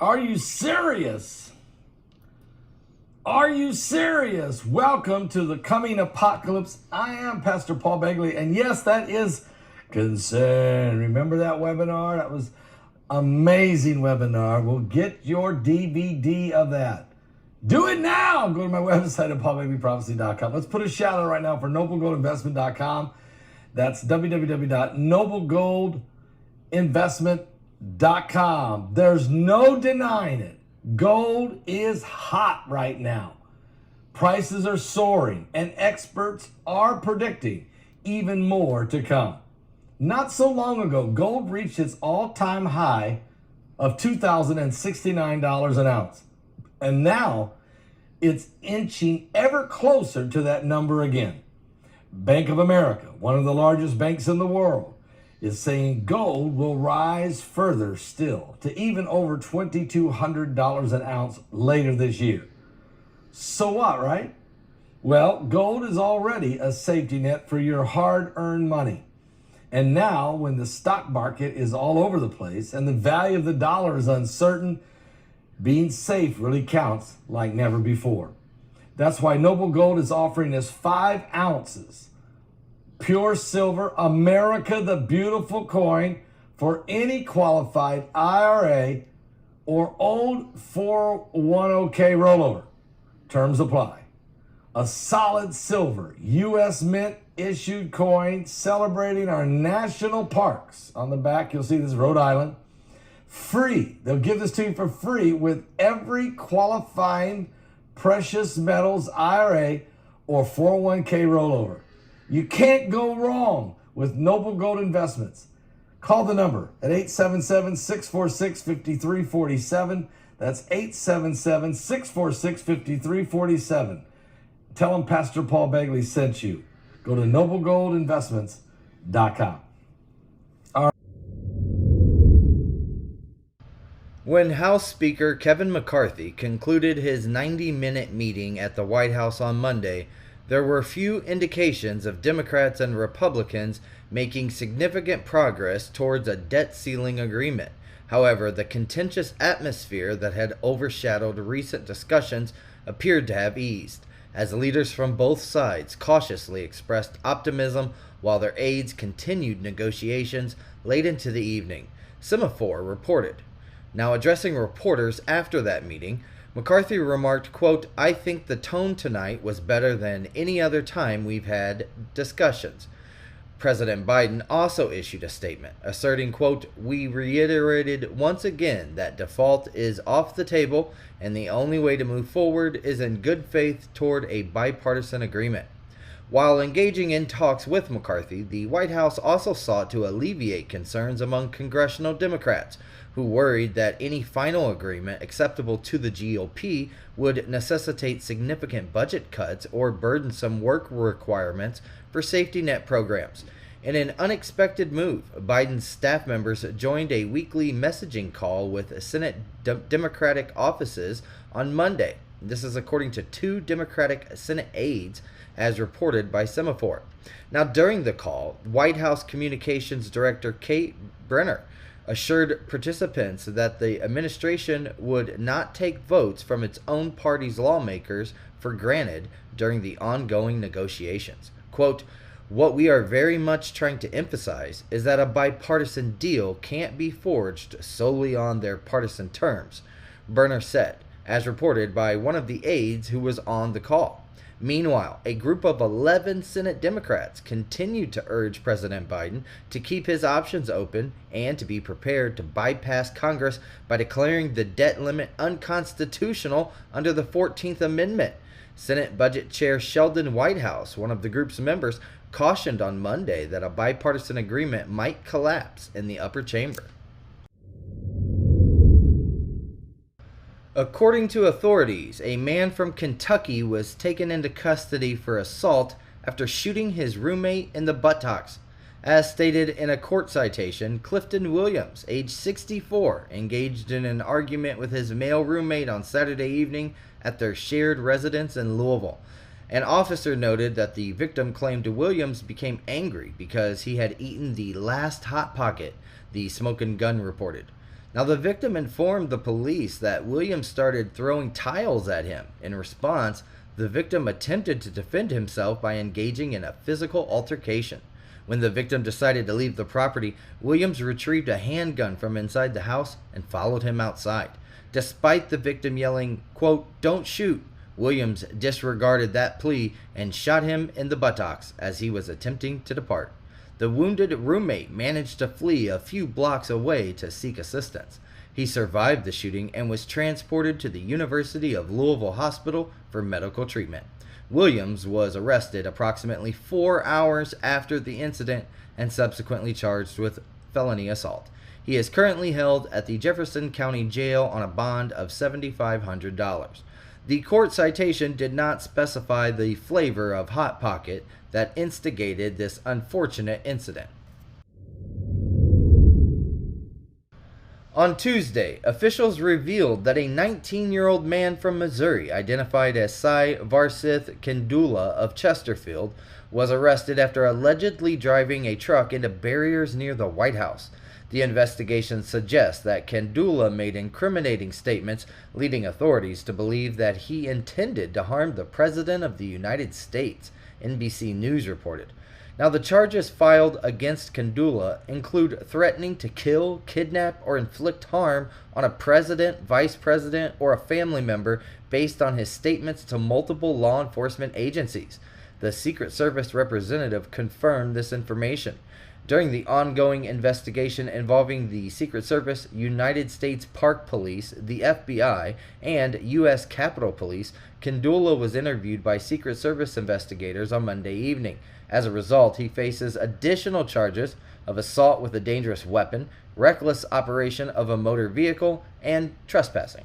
Are you serious? Are you serious? Welcome to the coming apocalypse. I am Pastor Paul Begley, and yes, that is concern. Remember that webinar? That was amazing webinar. We'll get your DVD of that. Do it now. Go to my website at paulbegleyprophecy.com. Let's put a shout out right now for noblegoldinvestment.com. That's www.noblegoldinvestment.com. There's no denying it. Gold is hot right now. Prices are soaring, and experts are predicting even more to come. Not so long ago, gold reached its all-time high of $2,069 an ounce. And now it's inching ever closer to that number again. Bank of America, one of the largest banks in the world, is saying gold will rise further still to even over $2,200 an ounce later this year. So what, right? Well, gold is already a safety net for your hard-earned money. And now, when the stock market is all over the place and the value of the dollar is uncertain, being safe really counts like never before. That's why Noble Gold is offering us 5 ounces pure silver, America the Beautiful coin, for any qualified IRA or old 401k rollover. Terms apply. A solid silver U.S. Mint issued coin celebrating our national parks. On the back, you'll see this Rhode Island. Free. They'll give this to you for free with every qualifying precious metals IRA or 401k rollover. You can't go wrong with Noble Gold Investments. Call the number at 877-646-5347. That's 877-646-5347. Tell them Pastor Paul Begley sent you. Go to noblegoldinvestments.com. When House Speaker Kevin McCarthy concluded his 90-minute meeting at the White House on Monday, there were few indications of Democrats and Republicans making significant progress towards a debt ceiling agreement. However, the contentious atmosphere that had overshadowed recent discussions appeared to have eased, as leaders from both sides cautiously expressed optimism while their aides continued negotiations late into the evening, Sagamore reported. Now, addressing reporters after that meeting, McCarthy remarked, quote, "I think the tone tonight was better than any other time we've had discussions." President Biden also issued a statement, asserting, quote, "We reiterated once again that default is off the table and the only way to move forward is in good faith toward a bipartisan agreement." While engaging in talks with McCarthy, the White House also sought to alleviate concerns among congressional Democrats, who worried that any final agreement acceptable to the GOP would necessitate significant budget cuts or burdensome work requirements for safety net programs. In an unexpected move, Biden's staff members joined a weekly messaging call with Senate Democratic offices on Monday. This is according to 2 Democratic Senate aides, as reported by Sagamore. Now, during the call, White House Communications Director Kate Brenner assured participants that the administration would not take votes from its own party's lawmakers for granted during the ongoing negotiations. Quote, "What we are very much trying to emphasize is that a bipartisan deal can't be forged solely on their partisan terms," Brenner said, as reported by one of the aides who was on the call. Meanwhile, a group of 11 Senate Democrats continued to urge President Biden to keep his options open and to be prepared to bypass Congress by declaring the debt limit unconstitutional under the 14th Amendment. Senate Budget Chair Sheldon Whitehouse, one of the group's members, cautioned on Monday that a bipartisan agreement might collapse in the upper chamber. According to authorities, a man from Kentucky was taken into custody for assault after shooting his roommate in the buttocks. As stated in a court citation, Clifton Williams, age 64, engaged in an argument with his male roommate on Saturday evening at their shared residence in Louisville. An officer noted that the victim claimed Williams became angry because he had eaten the last Hot Pocket, the Smokin' Gun reported. Now, the victim informed the police that Williams started throwing tiles at him. In response, the victim attempted to defend himself by engaging in a physical altercation. When the victim decided to leave the property, Williams retrieved a handgun from inside the house and followed him outside. Despite the victim yelling, quote, "Don't shoot," Williams disregarded that plea and shot him in the buttocks as he was attempting to depart. The wounded roommate managed to flee a few blocks away to seek assistance. He survived the shooting and was transported to the University of Louisville Hospital for medical treatment. Williams was arrested approximately 4 hours after the incident and subsequently charged with felony assault. He is currently held at the Jefferson County Jail on a bond of $7,500. The court citation did not specify the flavor of Hot Pocket that instigated this unfortunate incident. On Tuesday, officials revealed that a 19-year-old man from Missouri, identified as Cy Varsith Kendula of Chesterfield, was arrested after allegedly driving a truck into barriers near the White House. The investigation suggests that Kendula made incriminating statements, leading authorities to believe that he intended to harm the President of the United States, NBC News reported. Now, the charges filed against Kendula include threatening to kill, kidnap, or inflict harm on a president, vice president, or a family member based on his statements to multiple law enforcement agencies. The Secret Service representative confirmed this information. During the ongoing investigation involving the Secret Service, United States Park Police, the FBI, and U.S. Capitol Police, Kendula was interviewed by Secret Service investigators on Monday evening. As a result, he faces additional charges of assault with a dangerous weapon, reckless operation of a motor vehicle, and trespassing.